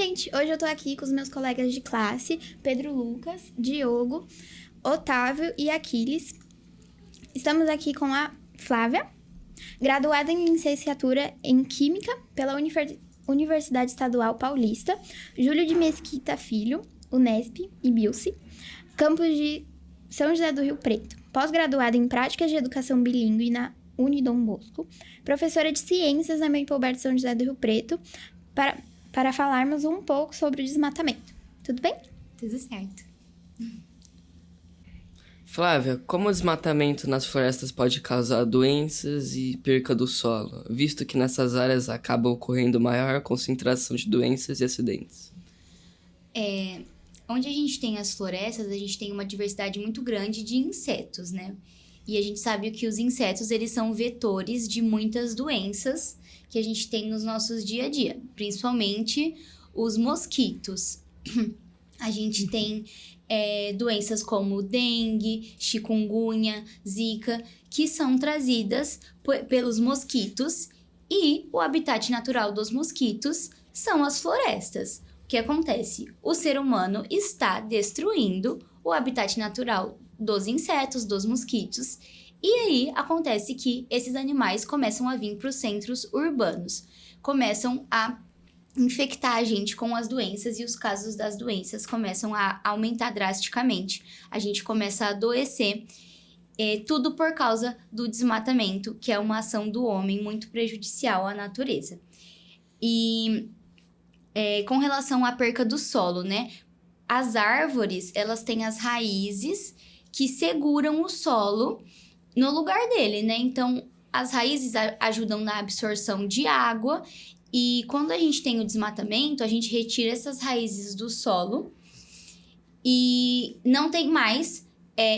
gente! Hoje eu tô aqui com os meus colegas de classe, Pedro Lucas, Diogo, Otávio e Aquiles. Estamos aqui com a Flávia, graduada em licenciatura em Química pela Universidade Estadual Paulista, Júlio de Mesquita Filho, Unesp e Bilce, campus de São José do Rio Preto, pós-graduada em Práticas de Educação Bilíngue na Unidom Bosco, professora de Ciências na Mãe Alberto São José do Rio Preto, para falarmos um pouco sobre o desmatamento. Tudo bem? Tudo certo. Flávia, como o desmatamento nas florestas pode causar doenças e perca do solo, visto que nessas áreas acaba ocorrendo maior concentração de doenças e acidentes? Onde a gente tem as florestas, a gente tem uma diversidade muito grande de insetos, né? E a gente sabe que os insetos, eles são vetores de muitas doenças que a gente tem nos nossos dia a dia, principalmente os mosquitos. A gente tem doenças como dengue, chikungunya, zika, que são trazidas pelos mosquitos, e o habitat natural dos mosquitos são as florestas. O que acontece? O ser humano está destruindo o habitat natural dos insetos, dos mosquitos, e aí acontece que esses animais começam a vir para os centros urbanos, começam a infectar a gente com as doenças, e os casos das doenças começam a aumentar drasticamente. A gente começa a adoecer, tudo por causa do desmatamento, que é uma ação do homem muito prejudicial à natureza. E com relação à perca do solo, né? As árvores, elas têm as raízes que seguram o solo no lugar dele, né? Então, as raízes ajudam na absorção de água, e quando a gente tem o desmatamento, a gente retira essas raízes do solo e não tem mais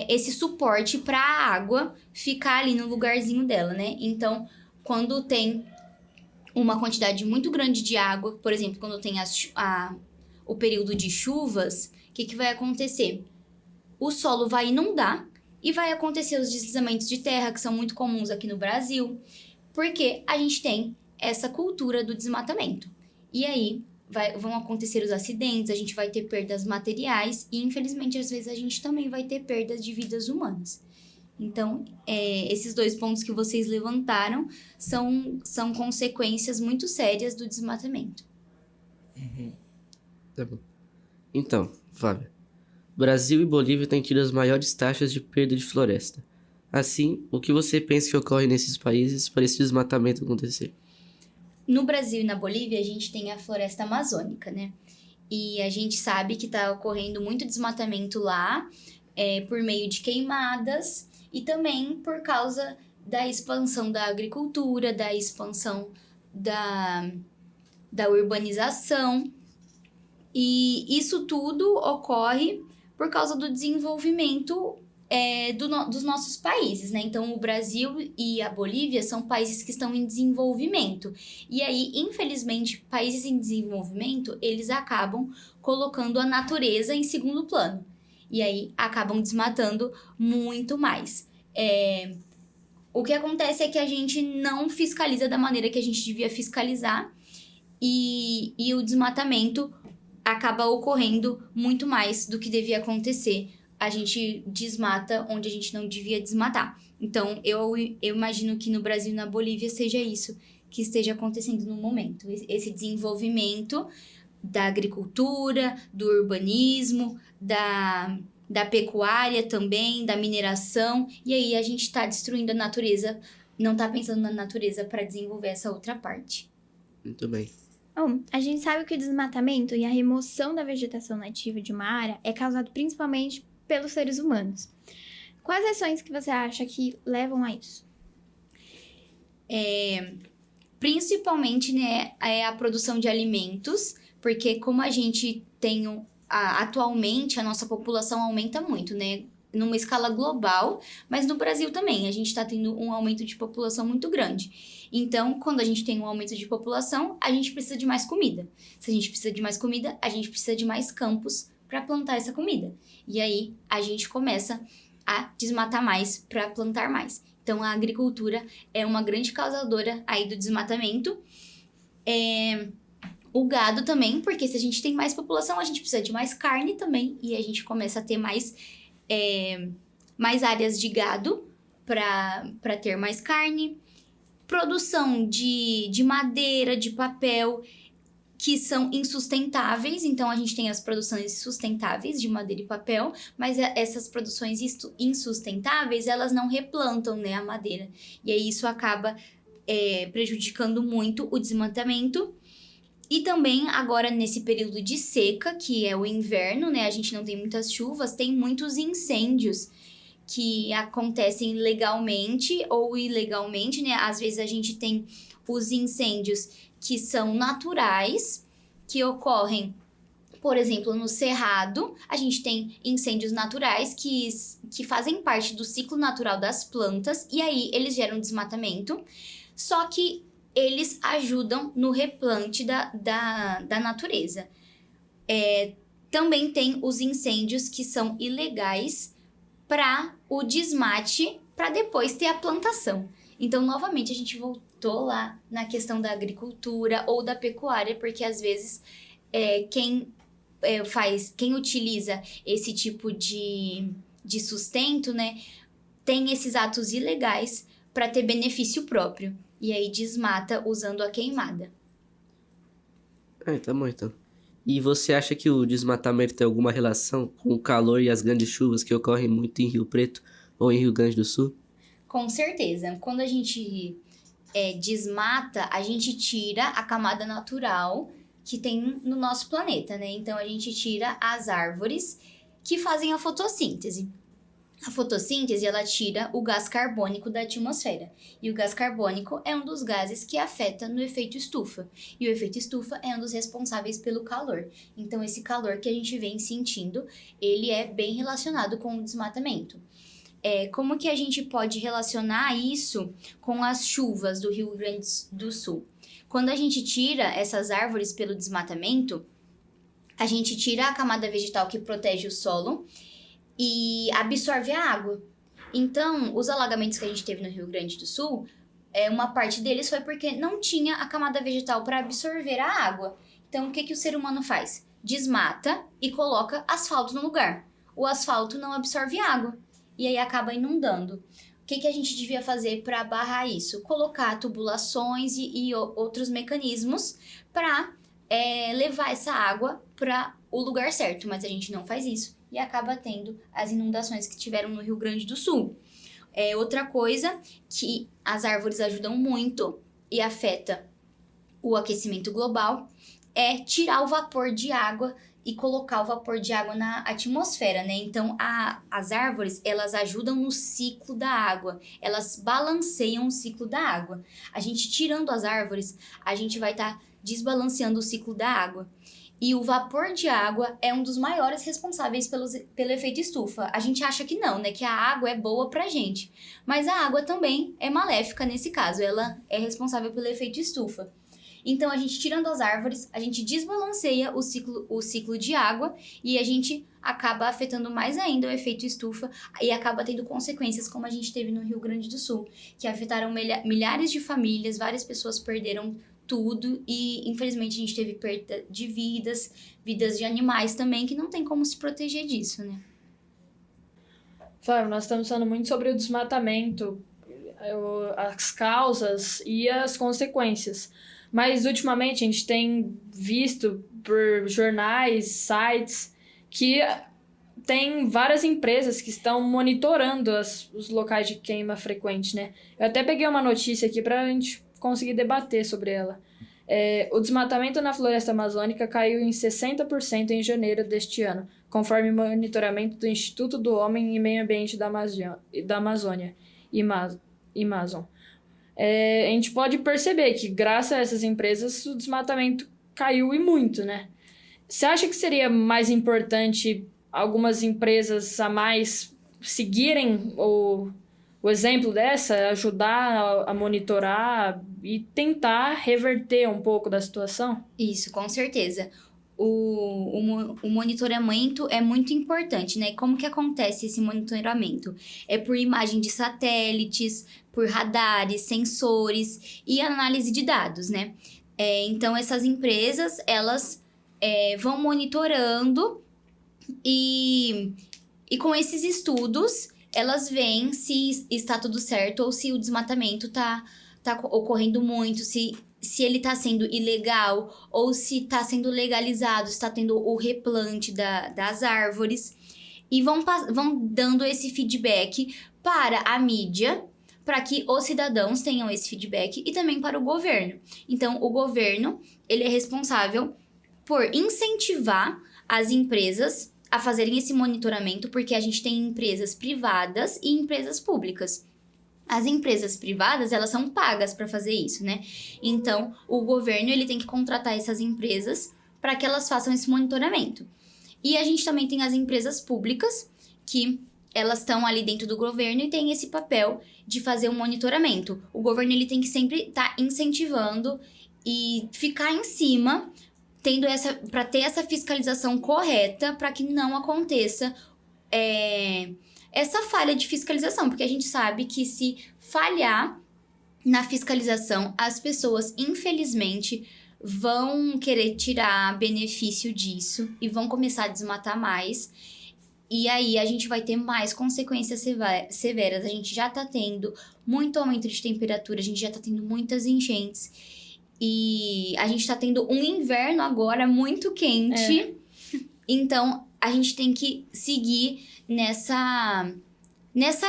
esse suporte para a água ficar ali no lugarzinho dela, né? Então, quando tem uma quantidade muito grande de água, por exemplo, quando tem o período de chuvas, o que vai acontecer? O solo vai inundar e vai acontecer os deslizamentos de terra, que são muito comuns aqui no Brasil, porque a gente tem essa cultura do desmatamento. E aí vão acontecer os acidentes, a gente vai ter perdas materiais e, infelizmente, às vezes a gente também vai ter perdas de vidas humanas. Então, esses dois pontos que vocês levantaram são consequências muito sérias do desmatamento. Tá bom. Então, Flávia, Brasil e Bolívia têm tido as maiores taxas de perda de floresta. Assim, o que você pensa que ocorre nesses países para esse desmatamento acontecer? No Brasil e na Bolívia, a gente tem a floresta amazônica, né? E a gente sabe que está ocorrendo muito desmatamento lá, por meio de queimadas, e também por causa da expansão da agricultura, da expansão da urbanização. E isso tudo ocorre por causa do desenvolvimento dos nossos países, né? Então, o Brasil e a Bolívia são países que estão em desenvolvimento. E aí, infelizmente, países em desenvolvimento, eles acabam colocando a natureza em segundo plano. E aí, acabam desmatando muito mais. O que acontece é que a gente não fiscaliza da maneira que a gente devia fiscalizar, e o desmatamento acaba ocorrendo muito mais do que devia acontecer. A gente desmata onde a gente não devia desmatar. Então, eu imagino que no Brasil e na Bolívia seja isso que esteja acontecendo no momento. Esse desenvolvimento da agricultura, do urbanismo, da pecuária também, da mineração. E aí a gente está destruindo a natureza, não está pensando na natureza para desenvolver essa outra parte. Muito bem. Bom, a gente sabe que o desmatamento e a remoção da vegetação nativa de uma área é causado principalmente pelos seres humanos. Quais ações que você acha que levam a isso? Principalmente, né, a produção de alimentos, porque como a gente tem atualmente, a nossa população aumenta muito, né, numa escala global, mas no Brasil também, a gente está tendo um aumento de população muito grande. Então, quando a gente tem um aumento de população, a gente precisa de mais comida. Se a gente precisa de mais comida, a gente precisa de mais campos para plantar essa comida. E aí, a gente começa a desmatar mais para plantar mais. Então, a agricultura é uma grande causadora aí do desmatamento. O gado também, porque se a gente tem mais população, a gente precisa de mais carne também. E a gente começa a ter mais áreas de gado para ter mais carne. Produção de madeira, de papel, que são insustentáveis. Então, a gente tem as produções sustentáveis de madeira e papel, mas essas produções insustentáveis, elas não replantam, né, a madeira. E aí, isso acaba prejudicando muito o desmatamento. E também, agora, nesse período de seca, que é o inverno, né, a gente não tem muitas chuvas, tem muitos incêndios que acontecem legalmente ou ilegalmente, né? Às vezes a gente tem os incêndios que são naturais, que ocorrem, por exemplo, no cerrado. A gente tem incêndios naturais que fazem parte do ciclo natural das plantas, e aí eles geram desmatamento, só que eles ajudam no replante da natureza. Também tem os incêndios que são ilegais, para o desmate, para depois ter a plantação. Então, novamente, a gente voltou lá na questão da agricultura ou da pecuária, porque às vezes quem utiliza esse tipo de sustento, né, tem esses atos ilegais para ter benefício próprio. E aí desmata usando a queimada. Tá bom então. E você acha que o desmatamento tem alguma relação com o calor e as grandes chuvas que ocorrem muito em Rio Preto ou em Rio Grande do Sul? Com certeza. Quando a gente desmata, a gente tira a camada natural que tem no nosso planeta, né? Então, a gente tira as árvores que fazem a fotossíntese. A fotossíntese, ela tira o gás carbônico da atmosfera. E o gás carbônico é um dos gases que afeta no efeito estufa. E o efeito estufa é um dos responsáveis pelo calor. Então, esse calor que a gente vem sentindo, ele é bem relacionado com o desmatamento. Como que a gente pode relacionar isso com as chuvas do Rio Grande do Sul? Quando a gente tira essas árvores pelo desmatamento, a gente tira a camada vegetal que protege o solo e absorve a água. Então, os alagamentos que a gente teve no Rio Grande do Sul, uma parte deles foi porque não tinha a camada vegetal para absorver a água. Então, o que o ser humano faz? Desmata e coloca asfalto no lugar. O asfalto não absorve água e aí acaba inundando. O que a gente devia fazer para barrar isso? Colocar tubulações e outros mecanismos para levar essa água para o lugar certo, mas a gente não faz isso. E acaba tendo as inundações que tiveram no Rio Grande do Sul. Outra coisa que as árvores ajudam muito e afeta o aquecimento global é tirar o vapor de água e colocar o vapor de água na atmosfera, né? Então, as árvores, elas ajudam no ciclo da água. Elas balanceiam o ciclo da água. A gente tirando as árvores, a gente vai estar desbalanceando o ciclo da água. E o vapor de água é um dos maiores responsáveis pelo efeito estufa. A gente acha que não, né? Que a água é boa pra gente. Mas a água também é maléfica nesse caso. Ela é responsável pelo efeito estufa. Então, a gente tirando as árvores, a gente desbalanceia o ciclo de água e a gente acaba afetando mais ainda o efeito estufa e acaba tendo consequências como a gente teve no Rio Grande do Sul, que afetaram milhares de famílias, várias pessoas perderam tudo e infelizmente a gente teve perda de vidas de animais também, que não tem como se proteger disso, né? Flávio, nós estamos falando muito sobre o desmatamento, as causas e as consequências. Mas ultimamente a gente tem visto por jornais, sites, que tem várias empresas que estão monitorando os locais de queima frequente, né? Eu até peguei uma notícia aqui para a gente conseguir debater sobre ela. O desmatamento na floresta amazônica caiu em 60% em janeiro deste ano, conforme monitoramento do Instituto do Homem e Meio Ambiente da Amazônia, IMAZON. A gente pode perceber que, graças a essas empresas, o desmatamento caiu e muito, né? Você acha que seria mais importante algumas empresas a mais seguirem o exemplo dessa, ajudar a monitorar e tentar reverter um pouco da situação? Isso, com certeza. O monitoramento é muito importante, né? Como que acontece esse monitoramento? É por imagem de satélites, por radares, sensores e análise de dados, né? Então, essas empresas, elas vão monitorando e com esses estudos, elas veem se está tudo certo ou se o desmatamento tá ocorrendo muito, se ele está sendo ilegal ou se está sendo legalizado, se está tendo o replante das árvores. E vão dando esse feedback para a mídia, para que os cidadãos tenham esse feedback e também para o governo. Então, o governo, ele é responsável por incentivar as empresas a fazerem esse monitoramento, porque a gente tem empresas privadas e empresas públicas. As empresas privadas, elas são pagas para fazer isso, né? Então, o governo, ele tem que contratar essas empresas para que elas façam esse monitoramento. E a gente também tem as empresas públicas, que elas estão ali dentro do governo e tem esse papel de fazer um monitoramento. O governo, ele tem que sempre estar incentivando e ficar em cima, para ter essa fiscalização correta, para que não aconteça essa falha de fiscalização. Porque a gente sabe que se falhar na fiscalização, as pessoas, infelizmente, vão querer tirar benefício disso e vão começar a desmatar mais. E aí, a gente vai ter mais consequências severas. A gente já tá tendo muito aumento de temperatura, a gente já tá tendo muitas enchentes. E a gente tá tendo um inverno agora muito quente. Então, a gente tem que seguir nessa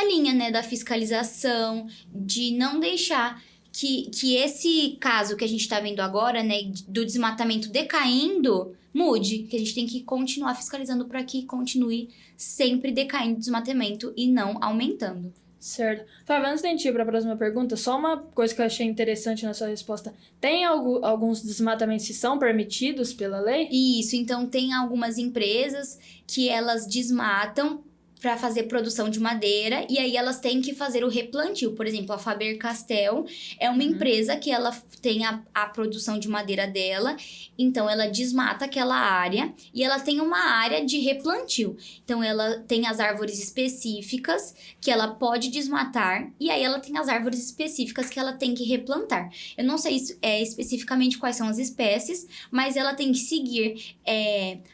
linha, né, da fiscalização, de não deixar que esse caso que a gente tá vendo agora, né, do desmatamento decaindo, mude. Que a gente tem que continuar fiscalizando para que continue sempre decaindo o desmatamento e não aumentando. Certo. Fábio, antes de a gente ir para a próxima pergunta, só uma coisa que eu achei interessante na sua resposta. Tem alguns desmatamentos que são permitidos pela lei? Isso, então tem algumas empresas que elas desmatam para fazer produção de madeira e aí elas têm que fazer o replantio. Por exemplo, a Faber-Castell é uma empresa que ela tem a produção de madeira dela, então ela desmata aquela área e ela tem uma área de replantio. Então ela tem as árvores específicas que ela pode desmatar e aí ela tem as árvores específicas que ela tem que replantar. Eu não sei especificamente quais são as espécies, mas ela tem que seguir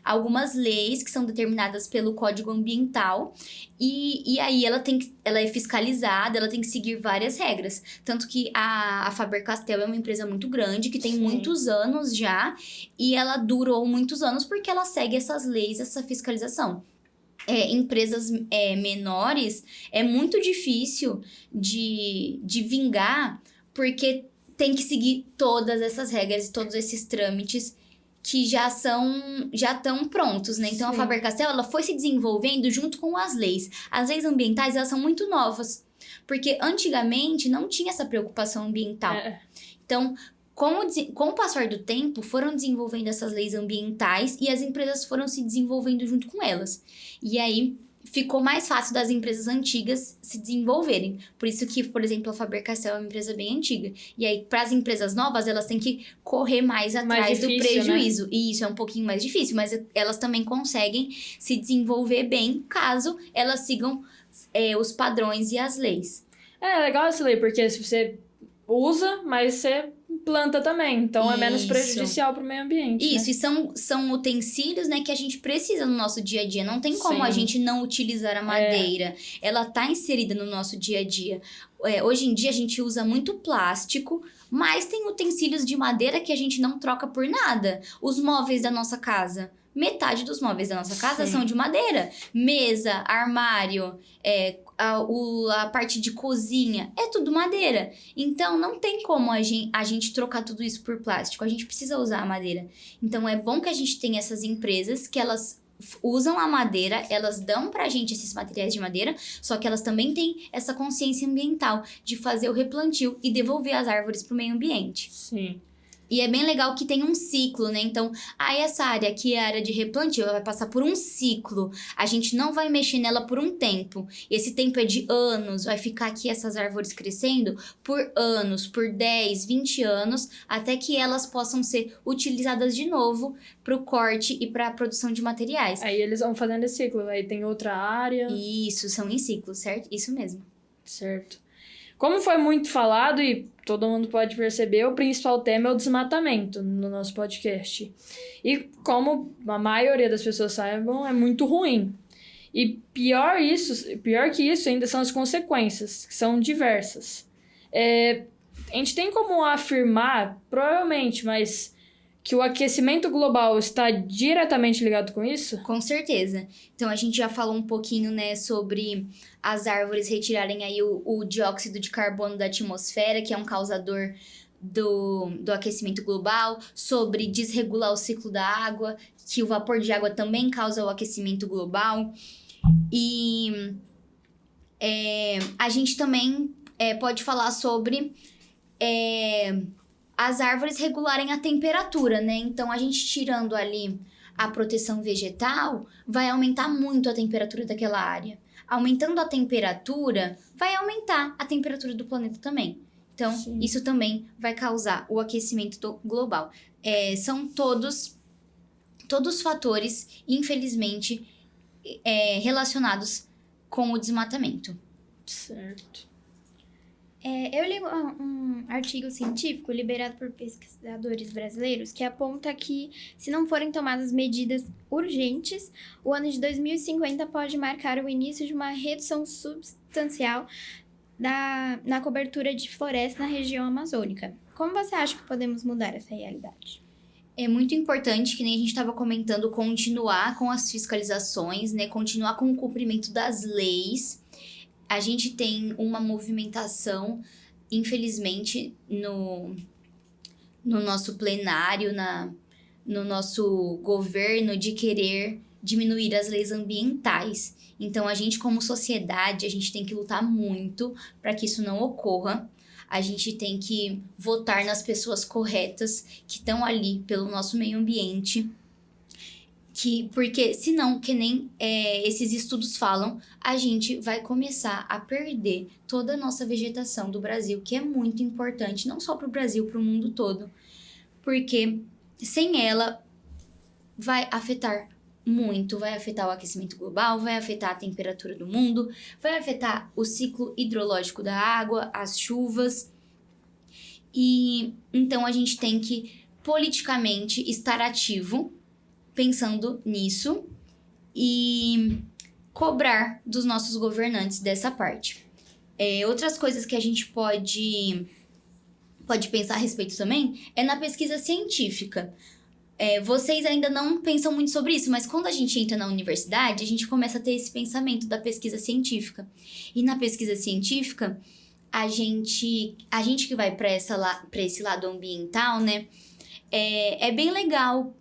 algumas leis que são determinadas pelo Código Ambiental. E aí ela é fiscalizada, ela tem que seguir várias regras. Tanto que a Faber-Castell é uma empresa muito grande, que tem muitos anos já, e ela durou muitos anos porque ela segue essas leis, essa fiscalização. Empresas menores, é muito difícil de vingar, porque tem que seguir todas essas regras e todos esses trâmites que já estão prontos, né? Então, a Faber-Castell, ela foi se desenvolvendo junto com as leis. As leis ambientais, elas são muito novas, porque antigamente não tinha essa preocupação ambiental. Então, com o passar do tempo, foram desenvolvendo essas leis ambientais e as empresas foram se desenvolvendo junto com elas. E aí, ficou mais fácil das empresas antigas se desenvolverem. Por isso que, por exemplo, a Faber-Castell é uma empresa bem antiga. E aí, para as empresas novas, elas têm que correr mais atrás do prejuízo. Né? E isso é um pouquinho mais difícil, mas elas também conseguem se desenvolver bem caso elas sigam os padrões e as leis. É legal essa lei, porque se você usa, mas você planta também, então é menos prejudicial para o meio ambiente. Isso, né? E são utensílios, né, que a gente precisa no nosso dia a dia. Não tem como a gente não utilizar a madeira. Ela tá inserida no nosso dia a dia. Hoje em dia a gente usa muito plástico, mas tem utensílios de madeira que a gente não troca por nada. Os móveis da nossa casa. Metade dos móveis da nossa casa são de madeira. Mesa, armário, a parte de cozinha, é tudo madeira. Então, não tem como a gente trocar tudo isso por plástico. A gente precisa usar a madeira. Então, é bom que a gente tenha essas empresas que elas usam a madeira, elas dão pra gente esses materiais de madeira, só que elas também têm essa consciência ambiental de fazer o replantio e devolver as árvores pro meio ambiente. Sim. E é bem legal que tem um ciclo, né? Então, essa área aqui é a área de replantio, ela vai passar por um ciclo. A gente não vai mexer nela por um tempo. Esse tempo é de anos, vai ficar aqui essas árvores crescendo por anos, por 10, 20 anos, até que elas possam ser utilizadas de novo para o corte e para a produção de materiais. Aí eles vão fazendo esse ciclo, aí tem outra área. Isso, são em ciclos, certo? Isso mesmo. Certo. Como foi muito falado e todo mundo pode perceber, o principal tema é o desmatamento no nosso podcast. E como a maioria das pessoas saibam, é muito ruim. E pior que isso ainda são as consequências, que são diversas. A gente tem como afirmar, provavelmente, mas que o aquecimento global está diretamente ligado com isso? Com certeza. Então, a gente já falou um pouquinho, né, sobre as árvores retirarem aí o dióxido de carbono da atmosfera, que é um causador do aquecimento global, sobre desregular o ciclo da água, que o vapor de água também causa o aquecimento global. E a gente também pode falar sobre as árvores regularem a temperatura, né? Então, a gente tirando ali a proteção vegetal, vai aumentar muito a temperatura daquela área. Aumentando a temperatura, vai aumentar a temperatura do planeta também. Então, Sim. Isso também vai causar o aquecimento global. São todos fatores, infelizmente, relacionados com o desmatamento. Certo. Eu li um artigo científico liberado por pesquisadores brasileiros que aponta que, se não forem tomadas medidas urgentes, o ano de 2050 pode marcar o início de uma redução substancial na cobertura de floresta na região amazônica. Como você acha que podemos mudar essa realidade? É muito importante, que nem a gente estava comentando, continuar com as fiscalizações, né? Continuar com o cumprimento das leis. A gente tem uma movimentação, infelizmente, no nosso plenário, no nosso governo, de querer diminuir as leis ambientais. Então, a gente, como sociedade, a gente tem que lutar muito para que isso não ocorra. A gente tem que votar nas pessoas corretas que estão ali pelo nosso meio ambiente. Porque senão, que nem esses estudos falam, a gente vai começar a perder toda a nossa vegetação do Brasil, que é muito importante, não só para o Brasil, para o mundo todo. Porque sem ela vai afetar muito, vai afetar o aquecimento global, vai afetar a temperatura do mundo, vai afetar o ciclo hidrológico da água, as chuvas. E então a gente tem que politicamente estar ativo, pensando nisso, e cobrar dos nossos governantes dessa parte. Outras coisas que a gente pode pensar a respeito também é na pesquisa científica. Vocês ainda não pensam muito sobre isso, mas quando a gente entra na universidade, a gente começa a ter esse pensamento da pesquisa científica. E na pesquisa científica, a gente que vai para esse lado ambiental, né, é bem legal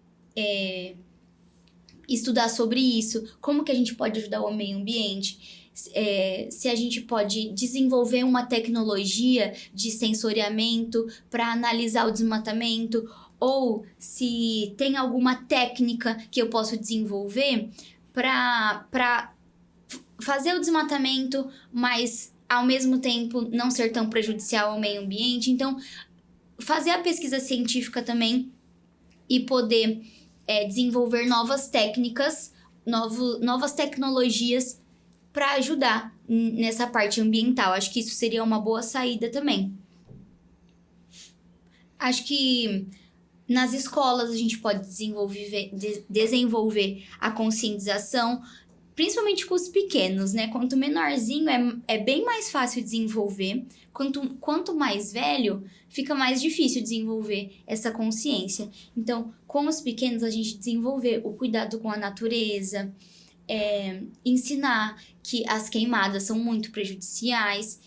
estudar sobre isso, como que a gente pode ajudar o meio ambiente, se a gente pode desenvolver uma tecnologia de sensoriamento para analisar o desmatamento, ou se tem alguma técnica que eu posso desenvolver para fazer o desmatamento, mas ao mesmo tempo não ser tão prejudicial ao meio ambiente. Então, fazer a pesquisa científica também e poder desenvolver novas técnicas, novas tecnologias para ajudar nessa parte ambiental. Acho que isso seria uma boa saída também. Acho que nas escolas a gente pode desenvolver a conscientização, principalmente com os pequenos, né? Quanto menorzinho é bem mais fácil desenvolver. Quanto mais velho, fica mais difícil desenvolver essa consciência. Então, com os pequenos, a gente desenvolver o cuidado com a natureza, ensinar que as queimadas são muito prejudiciais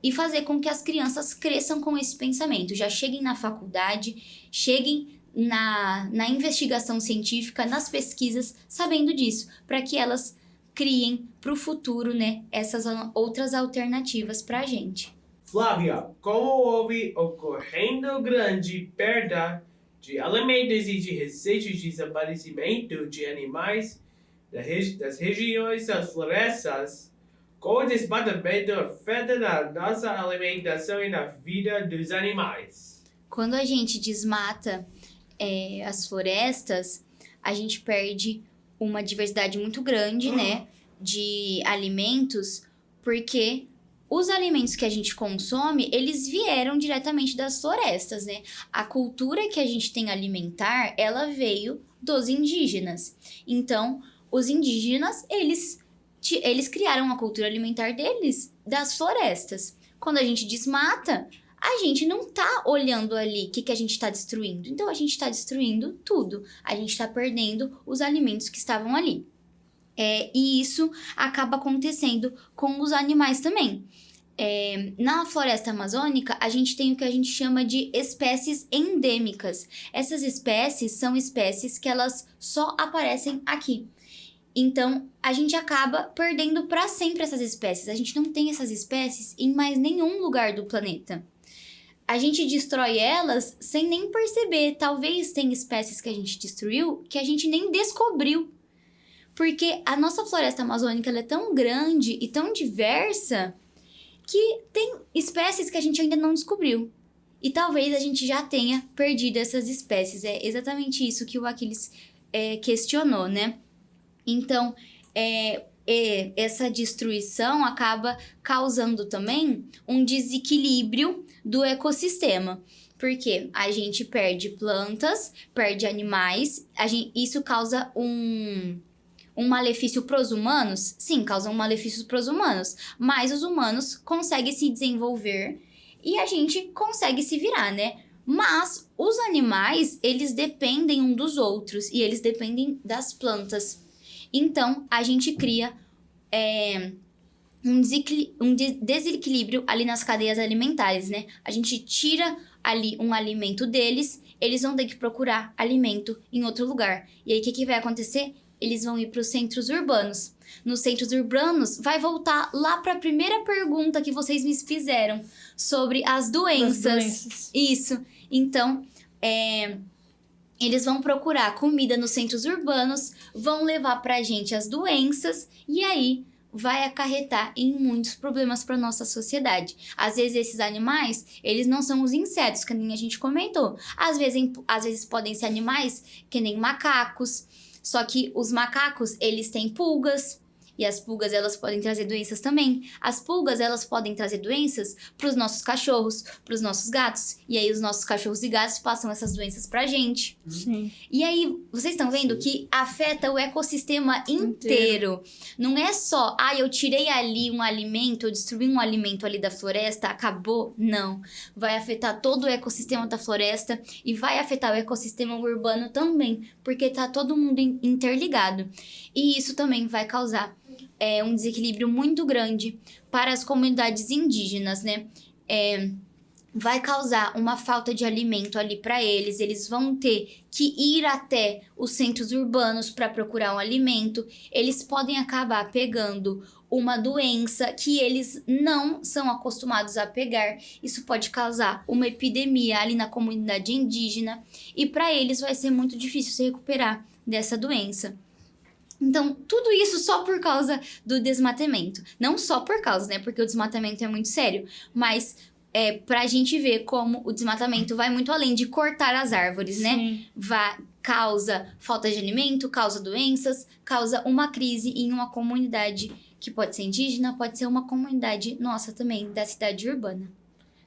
e fazer com que as crianças cresçam com esse pensamento. Já cheguem na faculdade, cheguem na investigação científica, nas pesquisas, sabendo disso, para que elas criem para o futuro, né, essas outras alternativas para a gente. Flávia, como houve ocorrendo grande perda de alimentos e de receitas de desaparecimento de animais das regiões das florestas, como o desmatamento afeta na nossa alimentação e na vida dos animais? Quando a gente desmata as florestas, a gente perde uma diversidade muito grande, né, de alimentos, porque os alimentos que a gente consome, eles vieram diretamente das florestas, né? A cultura que a gente tem alimentar, ela veio dos indígenas. Então, os indígenas, eles criaram a cultura alimentar deles das florestas. Quando a gente desmata, a gente não tá olhando ali o que a gente tá destruindo. Então, a gente tá destruindo tudo. A gente tá perdendo os alimentos que estavam ali. E isso acaba acontecendo com os animais também. Na floresta amazônica, a gente tem o que a gente chama de espécies endêmicas. Essas espécies são espécies que elas só aparecem aqui. Então, a gente acaba perdendo para sempre essas espécies. A gente não tem essas espécies em mais nenhum lugar do planeta. A gente destrói elas sem nem perceber. Talvez tenha espécies que a gente destruiu que a gente nem descobriu. Porque a nossa floresta amazônica ela é tão grande e tão diversa que tem espécies que a gente ainda não descobriu. E talvez a gente já tenha perdido essas espécies. É exatamente isso que o Aquiles questionou, né? Então, essa destruição acaba causando também um desequilíbrio do ecossistema. Porque a gente perde plantas, perde animais, isso causa um malefício para os humanos? Sim, causa um malefício para os humanos. Mas os humanos conseguem se desenvolver e a gente consegue se virar, né? Mas os animais, eles dependem um dos outros e eles dependem das plantas. Então, a gente cria um desequilíbrio ali nas cadeias alimentares, né? A gente tira ali um alimento deles, eles vão ter que procurar alimento em outro lugar. E aí, o que vai acontecer? Eles vão ir para os centros urbanos. Nos centros urbanos, vai voltar lá para a primeira pergunta que vocês me fizeram sobre as doenças. Isso. Então, eles vão procurar comida nos centros urbanos, vão levar pra gente as doenças e aí vai acarretar em muitos problemas para nossa sociedade. Às vezes esses animais, eles não são os insetos, que nem a gente comentou. Às vezes podem ser animais que nem macacos, só que os macacos, eles têm pulgas. E as pulgas, elas podem trazer doenças também. As pulgas, elas podem trazer doenças para os nossos cachorros, para os nossos gatos. E aí, os nossos cachorros e gatos passam essas doenças pra gente. Sim. E aí, vocês estão vendo que afeta o ecossistema inteiro. Não é só, eu tirei ali um alimento, eu destruí um alimento ali da floresta, acabou. Não. Vai afetar todo o ecossistema da floresta e vai afetar o ecossistema urbano também, porque tá todo mundo interligado. E isso também vai causar um desequilíbrio muito grande para as comunidades indígenas, né? Vai causar uma falta de alimento ali para eles. Eles vão ter que ir até os centros urbanos para procurar um alimento. Eles podem acabar pegando uma doença que eles não são acostumados a pegar. Isso pode causar uma epidemia ali na comunidade indígena. E para eles vai ser muito difícil se recuperar dessa doença. Então, tudo isso só por causa do desmatamento. Não só por causa, né? Porque o desmatamento é muito sério. Mas pra gente ver como o desmatamento vai muito além de cortar as árvores, né? Causa falta de alimento, causa doenças, causa uma crise em uma comunidade que pode ser indígena, pode ser uma comunidade nossa também, da cidade urbana.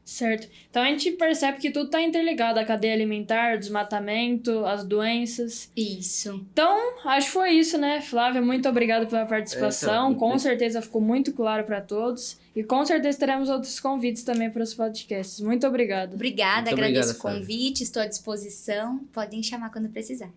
Certo. Então a gente percebe que tudo está interligado, a cadeia alimentar, o desmatamento, as doenças. Isso. Então, acho que foi isso, né, Flávia? Muito obrigada pela participação. Com certeza ficou muito claro para todos. E com certeza teremos outros convites também para os podcasts. Muito obrigada. Obrigada, Muito agradeço obrigado, o convite, estou à disposição. Podem chamar quando precisar.